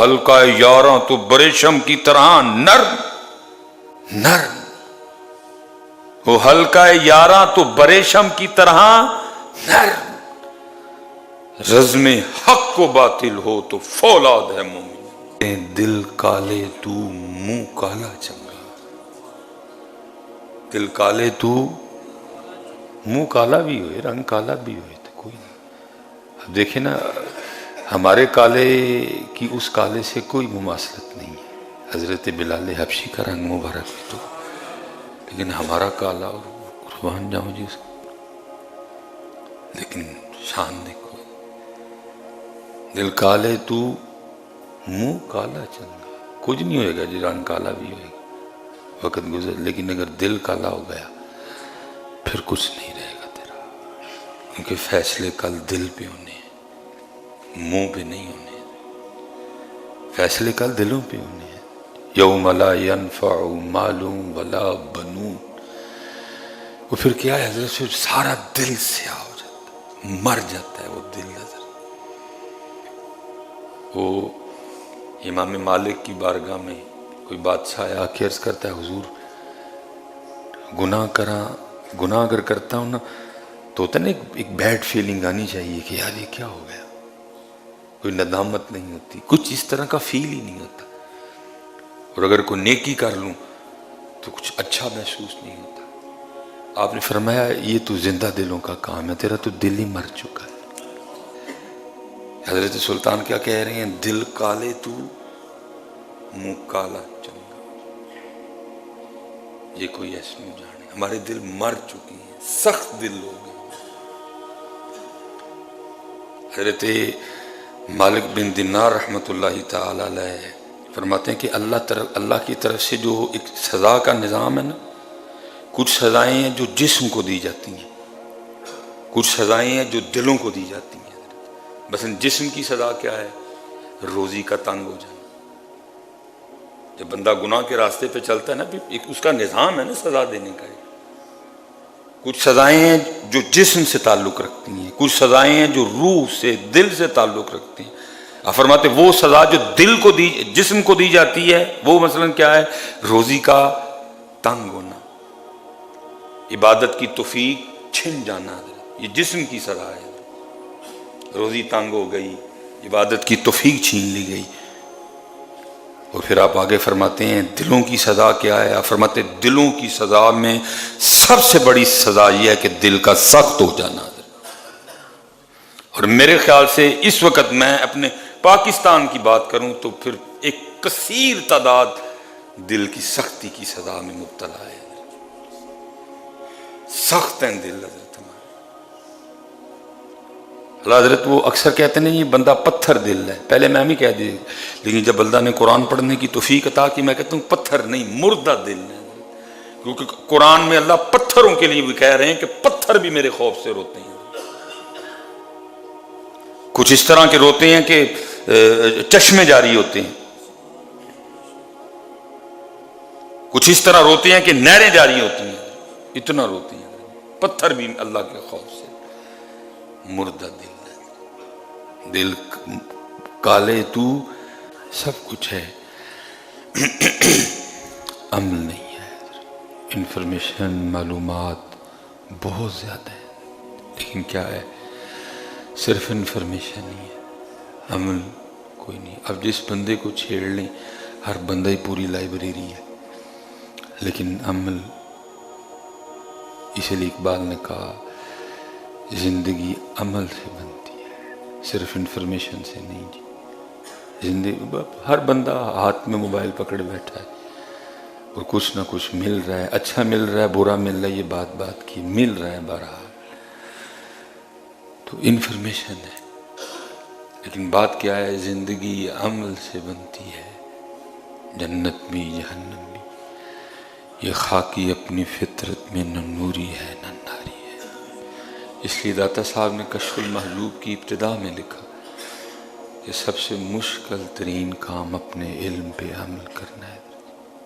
ہلکا یاراں تو بریشم کی طرح نرم نرم، وہ ہلکا یاراں تو بریشم کی طرح نرم، رزم حق و باطل ہو تو فولاد ہے مومن، دل کالے تو منہ کالا چنگا، دل کالے تو منہ کالا بھی ہوئے، رنگ کالا بھی ہوئے تو کوئی نہیں۔ اب دیکھیں نا، ہمارے کالے کی اس کالے سے کوئی مماثلت نہیں ہے، حضرت بلال حبشی کا رنگ مبارک بھی تو، لیکن ہمارا کالا، اور قربان جاؤں جی اس کو، لیکن شان دیکھو، دل کالے تو منہ کالا چنگا، کچھ نہیں ہوئے گا جی، رنگ کالا بھی ہوئے گا، وقت گزر، لیکن اگر دل کالا ہو گیا پھر کچھ نہیں رہے گا تیرا، کیونکہ فیصلے کل دل پہ ہونے ہیں، منہ پہ نہیں ہونے ہیں، فیصلے کل دلوں پہ ہونے ہیں۔ یوم لا ینفع مال ولا بنون، وہ پھر کیا ہے حضرت، پھر سارا دل سیاہ ہو جاتا ہے، مر جاتا ہے وہ دل حضرت۔ وہ امام مالک کی بارگاہ میں کوئی بادشاہ آیا کہ عرض کرتا ہے حضور گناہ اگر کرتا ہوں نا تو ہوتا ہے نا ایک بیڈ فیلنگ آنی چاہیے کہ یار یہ کیا ہو گیا، کوئی ندامت نہیں ہوتی، کچھ اس طرح کا فیل ہی نہیں ہوتا، اور اگر کوئی نیکی کر لوں تو کچھ اچھا محسوس نہیں ہوتا۔ آپ نے فرمایا یہ تو زندہ دلوں کا کام ہے، تیرا تو دل ہی مر چکا ہے۔ حضرت سلطان کیا کہہ رہے ہیں، دل کالے تو منہ کالا چنگا، یہ کوئی ایسے نہیں جانے، ہمارے دل مر چکے ہیں، سخت دل ہو گئے۔ حضرت مالک بن دینار رحمۃ اللہ تعالی علیہ فرماتے ہیں کہ اللہ کی طرف سے جو ایک سزا کا نظام ہے نا، کچھ سزائیں ہیں جو جسم کو دی جاتی ہیں، کچھ سزائیں ہیں جو دلوں کو دی جاتی ہیں۔ مثلا جسم کی سزا کیا ہے، روزی کا تنگ ہو جانا، جب بندہ گناہ کے راستے پہ چلتا ہے نا، ایک اس کا نظام ہے نا سزا دینے کا۔ کچھ سزائیں ہیں جو جسم سے تعلق رکھتی ہیں، کچھ سزائیں ہیں جو روح سے، دل سے تعلق رکھتی ہیں۔ آپ فرماتے وہ سزا جو جسم کو دی جاتی ہے وہ مثلا کیا ہے، روزی کا تنگ ہونا، عبادت کی توفیق چھن جانا، یہ جسم کی سزا ہے، روزی تنگ ہو گئی، عبادت کی توفیق چھین لی گئی۔ اور پھر آپ آگے فرماتے ہیں دلوں کی سزا کیا ہے، آپ فرماتے ہیں دلوں کی سزا میں سب سے بڑی سزا یہ ہے کہ دل کا سخت ہو جانا۔ اور میرے خیال سے اس وقت میں اپنے پاکستان کی بات کروں تو پھر ایک کثیر تعداد دل کی سختی کی سزا میں مبتلا ہے، سخت ہیں دل حضرت ہمارے۔ اللہ حضرت وہ اکثر کہتے ہیں یہ بندہ پتھر دل ہے، پہلے میں بھی کہہ دی، لیکن جب اللہ نے قرآن پڑھنے کی توفیق عطا کی میں کہتا ہوں پتھر نہیں، مردہ دل ہے، کیونکہ قرآن میں اللہ پتھروں کے لیے بھی کہہ رہے ہیں کہ پتھر بھی میرے خوف سے روتے ہیں، کچھ اس طرح کے روتے ہیں کہ چشمے جاری ہوتے ہیں، کچھ اس طرح روتے ہیں کہ نہریں جاری ہوتی ہیں، اتنا روتے ہیں، پتھر بھی اللہ کے خوف سے۔ مردہ دل ہے، دل کالے تو سب کچھ ہے، عمل نہیں ہے، انفارمیشن معلومات بہت زیادہ ہے، لیکن کیا ہے، صرف انفارمیشن ہی ہے، عمل کوئی نہیں۔ اب جس بندے کو چھیڑ لیں ہر بندہ ہی پوری لائبریری ہے، لیکن عمل، اسی لیے اقبال نے کہا زندگی عمل سے بنتی ہے، صرف انفارمیشن سے نہیں جی۔ زندگی ہر بندہ ہاتھ میں موبائل پکڑے بیٹھا ہے اور کچھ نہ کچھ مل رہا ہے، اچھا مل رہا ہے، برا مل رہا ہے، یہ بات کی مل رہا ہے بہرحال، تو انفارمیشن ہے، لیکن بات کیا ہے، زندگی عمل سے بنتی ہے، جنت بھی جہنم بھی، یہ خاکی اپنی فطرت میں نہ نوری ہے نہ ناری ہے۔ اس لیے داتا صاحب نے کشف المحجوب کی ابتدا میں لکھا کہ سب سے مشکل ترین کام اپنے علم پہ عمل کرنا ہے،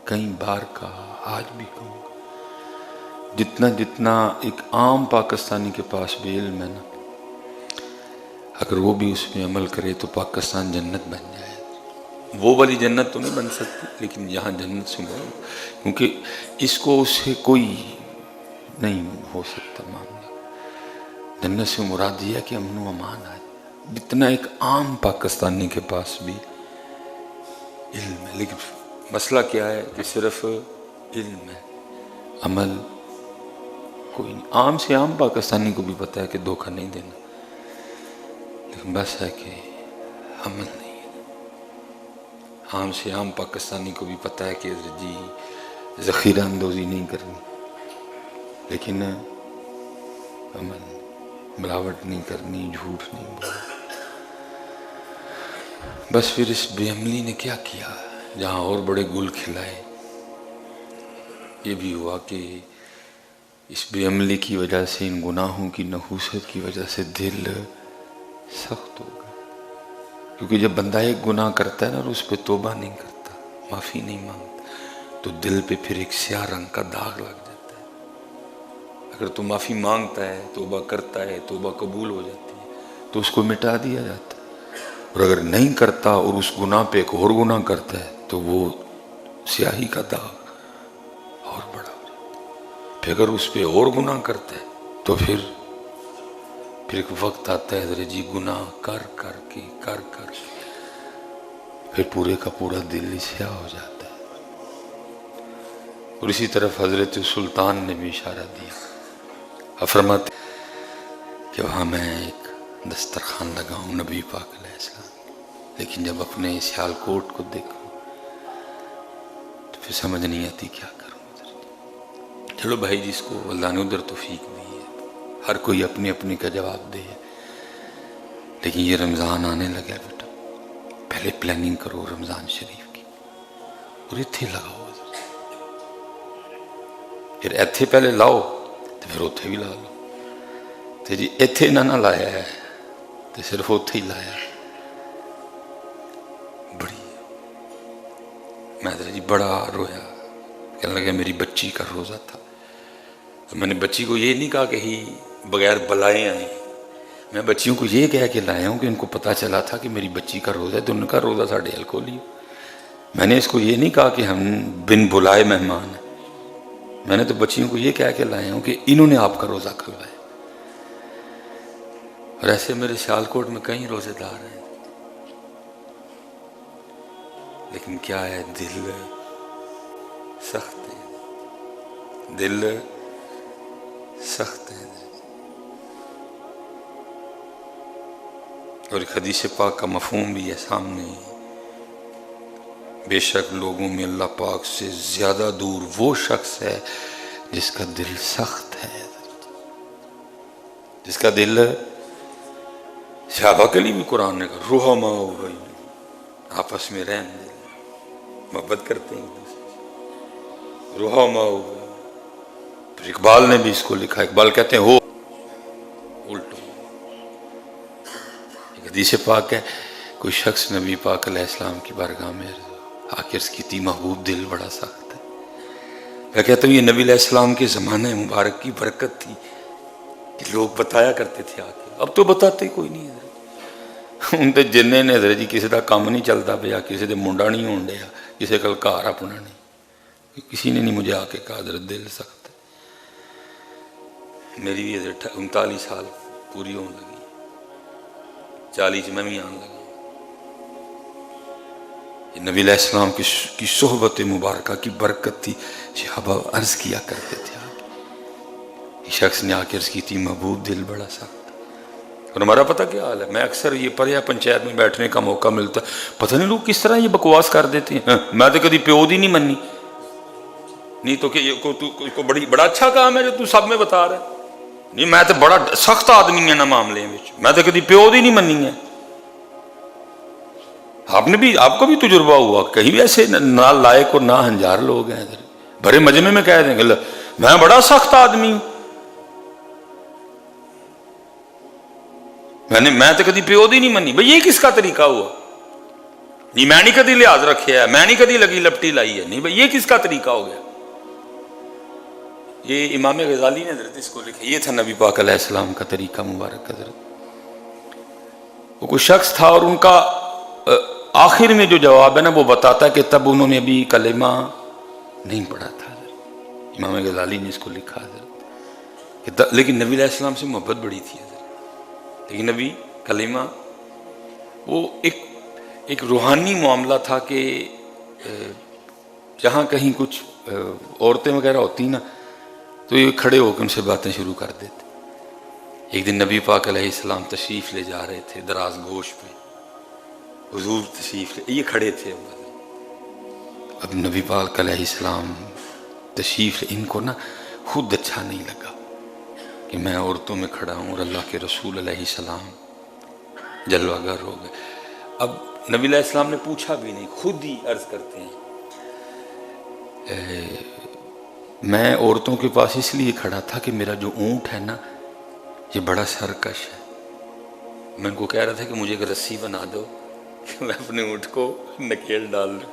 کئی بار کہا، آج بھی کہوں گا، جتنا ایک عام پاکستانی کے پاس بھی علم ہے نا، اگر وہ بھی اس میں عمل کرے تو پاکستان جنت بن جائے، وہ والی جنت تو نہیں بن سکتی، لیکن یہاں جنت سے مراد، کیونکہ اس کو اس سے کوئی نہیں ہو سکتا معاملہ۔ جنت سے مراد یہ ہے کہ امن و امان آئے، جتنا ایک عام پاکستانی کے پاس بھی علم ہے، لیکن مسئلہ کیا ہے کہ صرف علم ہے، عمل کوئی نہیں۔ عام سے عام پاکستانی کو بھی پتہ ہے کہ دھوکہ نہیں دینا، لیکن بس ہے کہ عمل نہیں ہے۔ عام سے عام پاکستانی کو بھی پتہ ہے کہ جی ذخیرہ اندوزی نہیں کرنی، لیکن عمل ملاوٹ نہیں کرنی، جھوٹ نہیں بولنا۔ بس پھر اس بے عملی نے کیا کیا، جہاں اور بڑے گل کھلائے، یہ بھی ہوا کہ اس بے عملی کی وجہ سے، ان گناہوں کی نحوست کی وجہ سے دل سخت ہو گیا۔ کیونکہ جب بندہ ایک گناہ کرتا ہے نا اور اس پہ توبہ نہیں کرتا، معافی نہیں مانگتا، تو دل پہ پھر ایک سیاہ رنگ کا داغ لگ جاتا ہے۔ اگر تو معافی مانگتا ہے، توبہ کرتا ہے، توبہ قبول ہو جاتی ہے، تو اس کو مٹا دیا جاتا ہے۔ اور اگر نہیں کرتا اور اس گناہ پہ ایک اور گناہ کرتا ہے، تو وہ سیاہی کا داغ اور بڑا ہو جاتا ہے۔ پھر اگر اس پہ اور گناہ کرتا ہے تو پھر ایک وقت آتا ہے حضرت جی گناہ کر کر کے پھر پورے کا پورا دل سیاہ ہو جاتا ہے۔ اور اسی طرف حضرت سلطان نے بھی اشارہ دیا، فرماتے کہ وہاں میں ایک دسترخوان لگاؤں نبی پاک علیہ السلام، لیکن جب اپنے سیال کوٹ کو دیکھوں تو پھر سمجھ نہیں آتی کیا کروں۔ چلو بھائی، جس کو اللہ نے ادھر توفیق دی ہے، ہر کوئی اپنی اپنی کا جواب دے، لیکن یہ رمضان آنے لگا بیٹا، پہلے پلاننگ کرو رمضان شریف کی، اور اتھے لگاؤ، پھر ایتھے پہلے لاؤ تو پھر اتھے بھی لا لو، تو جی ایتھے نہ لایا ہے تو صرف اتھے ہی لایا ہے۔ میں جی بڑا رویا، کہنے لگا میری بچی کا روزہ تھا، میں نے بچی کو یہ نہیں کہا کہ ہی بغیر بلائے آئیں، میں بچیوں کو یہ کہہ کے لایا ہوں کہ ان کو پتہ چلا تھا کہ میری بچی کا روزہ ہے، تو ان کا روزہ ساڑھے حل کھولی۔ میں نے اس کو یہ نہیں کہا کہ ہم بن بلائے مہمان ہیں، میں نے تو بچیوں کو یہ کہہ کے لایا ہوں کہ انہوں نے آپ کا روزہ کھلوایا۔ اور ایسے میرے سیالکوٹ میں کئی روزے دار ہیں، لیکن کیا ہے، دل سخت ہے، دل سخت ہے۔ اور ایک حدیث پاک کا مفہوم بھی ہے سامنے، بے شک لوگوں میں اللہ پاک سے زیادہ دور وہ شخص ہے جس کا دل سخت ہے، جس کا دل، صحابہ کے لیے بھی قرآن نے کہا رحماء بینہم، آپس میں رحم دل، محبت کرتے ہیں، رحماء بینہم۔ پھر اقبال نے بھی اس کو لکھا، اقبال کہتے ہیں ہو الٹو۔ ایک حدیث پاک ہے، کوئی شخص نبی پاک علیہ السلام کی بارگاہ میں آ کے عرض کی تھی محبوب دل بڑا سخت ہے۔ میں کہتا ہوں یہ نبی علیہ السلام کے زمانے مبارک کی برکت تھی کہ لوگ بتایا کرتے تھے آ کے، اب تو بتاتے کوئی نہیں ہے۔ ان تے جننے نے حضرت جی کسی دا کام نہیں چلتا پیا، کسی دے منڈا نہیں ہون ڈیا، کسی کل گھر اپنا نہیں، کسی نے نہیں مجھے آ کے کہا حضرت دل سخت ہے۔ میری بھی حضرت 39 سال پوری ہون لگی، 40 میں بھی آن لگا۔ یہ نبی علیہ السلام کی صحبت مبارکہ کی برکت تھی، صحابہ عرض کیا کرتے تھے آگے، یہ شخص نے آ کے عرض کی تھی محبوب دل بڑا سخت۔ اور ہمارا پتہ کیا حال ہے، میں اکثر یہ پریا پنچایت میں بیٹھنے کا موقع ملتا ہے، پتہ نہیں لوگ کس طرح یہ بکواس کر دیتے ہیں، میں تو کبھی پیو دی نہیں منی، نہیں تو کہ یہ بڑا اچھا کام ہے جو تو سب میں بتا رہا ہے، نہیں میں تو بڑا سخت آدمی ہے نا معاملے میں، میں تو کبھی پیو دی نہیں منی ہے۔ آپ کو بھی تجربہ ہوا، کہیں بھی ایسے نہ لائق اور نہ ہنجار لوگ ہیں بھرے مجمع میں کہہ دیں گے میں بڑا سخت آدمی ہوں، میں تو کدی پیو دی نہیں منی، بھئی یہ کس کا طریقہ ہوا؟ نہیں میں نہیں کدی لحاظ رکھے ہے، میں نہیں کدی لگی لپٹی لائی ہے، نہیں بھئی یہ کس کا طریقہ ہو گیا؟ یہ امام غزالی نے حضرت اس کو لکھا، یہ تھا نبی پاک علیہ السلام کا طریقہ مبارک حضرت۔ وہ کوئی شخص تھا اور ان کا آخر میں جو جواب ہے نا وہ بتاتا ہے کہ تب انہوں نے ابھی کلمہ نہیں پڑھا تھا. امام غزالی نے اس کو لکھا حضرت، لیکن نبی علیہ السلام سے محبت بڑی تھی حضرت. لیکن نبی کلمہ وہ ایک روحانی معاملہ تھا کہ جہاں کہیں کچھ عورتیں وغیرہ ہوتی نا تو یہ کھڑے ہو کے ان سے باتیں شروع کر دیتے. ایک دن نبی پاک علیہ السلام تشریف لے جا رہے تھے دراز گوش پہ، حضور تشریف لے، یہ کھڑے تھے. اب نبی پاک علیہ السلام تشریف لے، ان کو نا خود اچھا نہیں لگا کہ میں عورتوں میں کھڑا ہوں اور اللہ کے رسول علیہ السلام جلوہ گر ہو گئے. اب نبی علیہ السلام نے پوچھا بھی نہیں، خود ہی عرض کرتے ہیں میں عورتوں کے پاس اس لیے کھڑا تھا کہ میرا جو اونٹ ہے نا یہ بڑا سرکش ہے. میں ان کو کہہ رہا تھا کہ مجھے ایک رسی بنا دو کہ میں اپنے اونٹ کو نکیل ڈال دوں.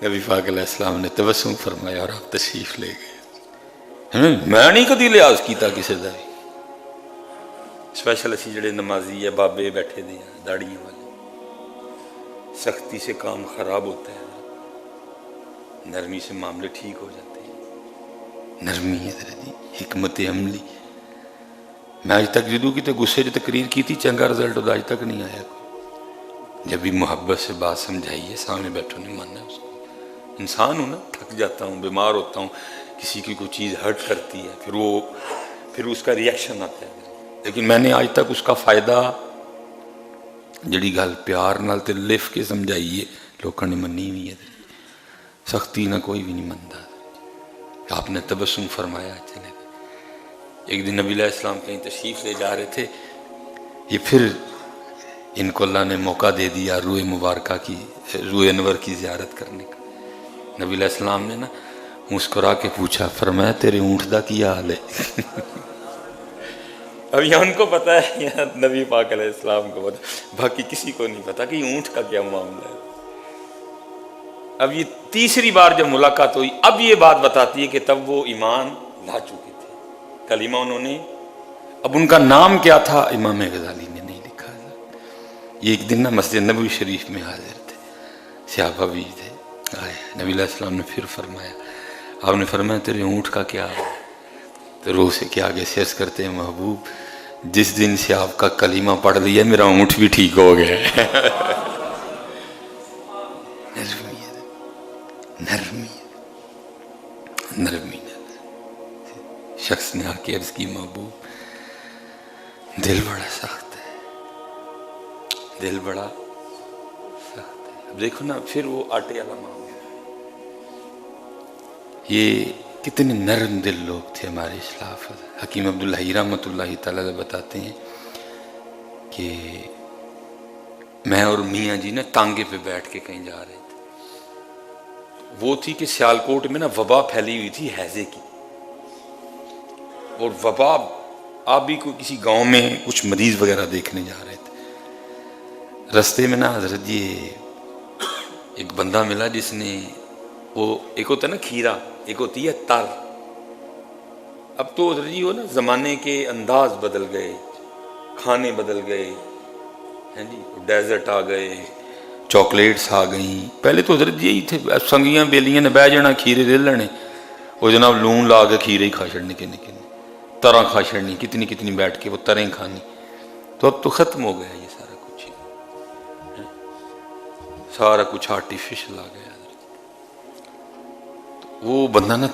نبی پاک علیہ السلام نے تبسم فرمایا اور آپ تشریف لے گئے. میں نہیں کدی لحاظ کیتا کسی کا بھی، اسپیشل اسی جڑے نمازی ہے بابے بیٹھے دے ہیں داڑیاں والے، سختی سے کام خراب ہوتا ہے، نرمی سے معاملے ٹھیک ہو جاتے ہیں. نرمی ہے ذرا حکمت عملی. میں آج تک جدو کی غصے جو تقریر کی تھی چنگا رزلٹ آج تک نہیں آیا کوئی. جب بھی محبت سے بات سمجھائیے، سامنے بیٹھو نہیں ماننا اس کو. انسان ہوں نا، تھک جاتا ہوں، بیمار ہوتا ہوں، کسی کی کوئی چیز ہرٹ کرتی ہے، پھر اس کا ریئیکشن آتا ہے. لیکن میں نے آج تک اس کا فائدہ جڑی گل پیار نال تے لف کے سمجھائیے لوگوں نے منی ہوئی ہے. سختی نہ کوئی بھی نہیں منتا. آپ نے تبسم فرمایا چلے گئے. ایک دن نبی علیہ السلام کہیں تشریف لے جا رہے تھے، یہ پھر ان کو اللہ نے موقع دے دیا روح مبارکہ کی، روح انور کی زیارت کرنے کا. نبی علیہ السلام نے نا مسکرا کے پوچھا، فرمایا تیرے اونٹ دا کی حال ہے؟ اب یہ ان کو پتا ہے، یا نبی پاک علیہ السلام کو پتا، باقی کسی کو نہیں پتا کہ یہ اونٹ کا کیا معاملہ ہے. اب یہ تیسری بار جب ملاقات ہوئی اب یہ بات بتاتی ہے کہ تب وہ ایمان لا چکے تھے، کلمہ انہوں نے. اب ان کا نام کیا تھا امام غزالی نے نہیں لکھا. یہ ایک دن نا مسجد نبوی شریف میں حاضر تھے، صحابہ بھی تھے آئے. نبی علیہ السلام نے پھر فرمایا، آپ نے فرمایا تیرے اونٹ کا کیا ہے؟ تو روح سے کیا آگے سیرس کرتے ہیں، محبوب جس دن سے آپ کا کلمہ پڑھ لیا میرا اونٹ بھی ٹھیک ہو گیا. نرمی شخص نے آ کے عرض کی، محبوب دل بڑا سخت ہے، دل بڑا سخت ہے. اب دیکھو نا پھر وہ آٹے والا معاملہ. یہ کتنے نرم دل لوگ تھے ہمارے اسلاف. حکیم عبداللہ رحمۃ اللہ تعالیٰ بتاتے ہیں کہ میں اور میاں جی نے تانگے پہ بیٹھ کے کہیں جا رہے تھے. وہ تھی کہ سیالکوٹ میں نا وبا پھیلی ہوئی تھی ہیضے کی، اور وبا آپ بھی کوئی کسی گاؤں میں کچھ مریض وغیرہ دیکھنے جا رہے تھے. رستے میں نا حضرت یہ ایک بندہ ملا جس نے وہ ایک ہوتا ہے نا کھیرا، ایک ہوتی ہے تر. اب تو حضرت جی ہو نا زمانے کے انداز بدل گئے، کھانے بدل گئے ہیں جی، ڈیزرٹ آ گئے، چاکلیٹس آ گئیں. پہلے تو حضرت یہی تھے، سنگیاں بیلیاں نے بہ جانا کھیرے لے لینے، وہ جناب لون لا کے کھیرے ہی کھا چھڑنے، کے طرح کھا چھڑنی، کتنی کتنی بیٹھ کے وہ طرح کھانی. تو اب تو ختم ہو گیا یہ سارا کچھ، سارا کچھ آرٹیفیشل آ گیا. وہ بندہ نا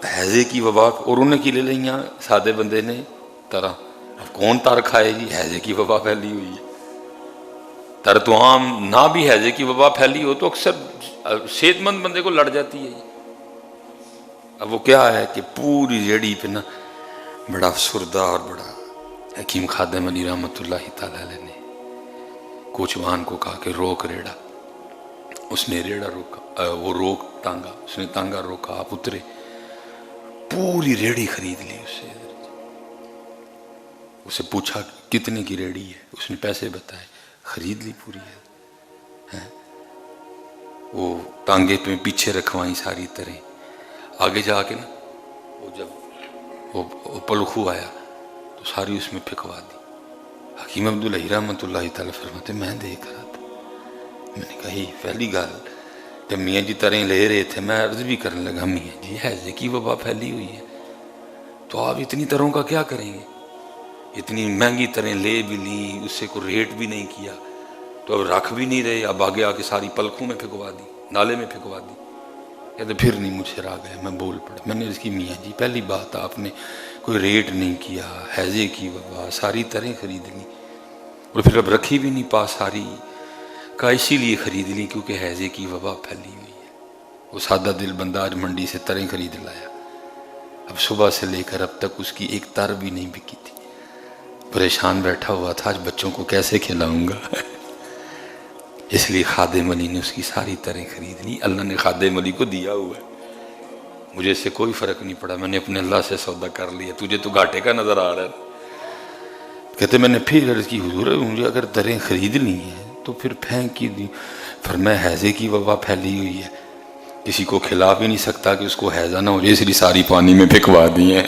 ہیضے کی وبا اور انہیں کی لے لیں سادے بندے نے طرح. اب کون تر کھائے جی، ہیضے کی وبا پھیلی ہوئی ہے. تر تو عام نہ بھی ہیضے کی وبا پھیلی ہو تو اکثر صحت مند بندے کو لڑ جاتی ہے. اب وہ کیا ہے کہ پوری ریڑھی پہ نا بڑا افسردہ اور بڑا حکیم خادم علی رحمۃ اللہ تعالی علیہ نے کوچوان کو کہا کہ روک ریڑا. اس نے ریڑا روکا، وہ روک تانگا، اس نے تانگا روکا، آپ اترے، پوری ریڑھی خرید لی. اسے پوچھا کتنے کی ریڑھی ہے، اس نے پیسے بتائے، خرید لی پوری ہے. وہ ٹانگے پہ پیچھے رکھوائیں ساری طرح. آگے جا کے نا وہ جب وہ پلخو آیا تو ساری اس میں پھکوا دی. حکیم عبداللہ رحمۃ اللہ تعالیٰ فرماتے میں دیکھ رہا تھا میں نے کہا یہ پہلی گل جب میاں جی تریں لے رہے تھے میں عرض بھی کرنے لگا میاں جی ہیضے کی وبا پھیلی ہوئی ہے تو آپ اتنی تروں کا کیا کریں گے؟ اتنی مہنگی تریں لے بھی لیں، اس سے کوئی ریٹ بھی نہیں کیا، تو اب رکھ بھی نہیں رہے، اب آگے آ کے ساری پلکوں میں پھینکوا دی، نالے میں پھینکوا دی۔ کہتے پھر نہیں مجھ سے راہ گئے، میں بول پڑا۔ میں نے اس کی میاں جی پہلی بات آپ نے کوئی ریٹ نہیں کیا، ہیضے کی وبا، ساری تریں خرید لی اور پھر اب رکھی بھی نہیں پاس ساری کا، اسی لیے خرید لی کیونکہ ہیضے کی وبا پھیلی ہوئی ہے۔ وہ سادہ دل بندہ آج منڈی سے تریں خرید لایا، اب صبح سے لے کر اب تک اس کی ایک تر بھی نہیں بکی تھی، پریشان بیٹھا ہوا تھا آج بچوں کو کیسے کھلاؤں گا۔ اس لیے خادم علی نے اس کی ساری تریں خرید لی۔ اللہ نے خادم علی کو دیا ہوا ہے، مجھے اس سے کوئی فرق نہیں پڑا، میں نے اپنے اللہ سے سودا کر لیا، تجھے تو گھاٹے کا نظر آ رہا ہے۔ کہتے میں نے پھر عرض کی حضور مجھے اگر تریں خرید لی ہیں تو پھر پھینک کی دی؟ فرمایا ہیضے کی وبا پھیلی ہوئی ہے، کسی کو کھلا بھی نہیں سکتا کہ اس کو ہیضہ نہ ہو جائے، اس لیے ساری پانی میں پھینکوا دی ہیں۔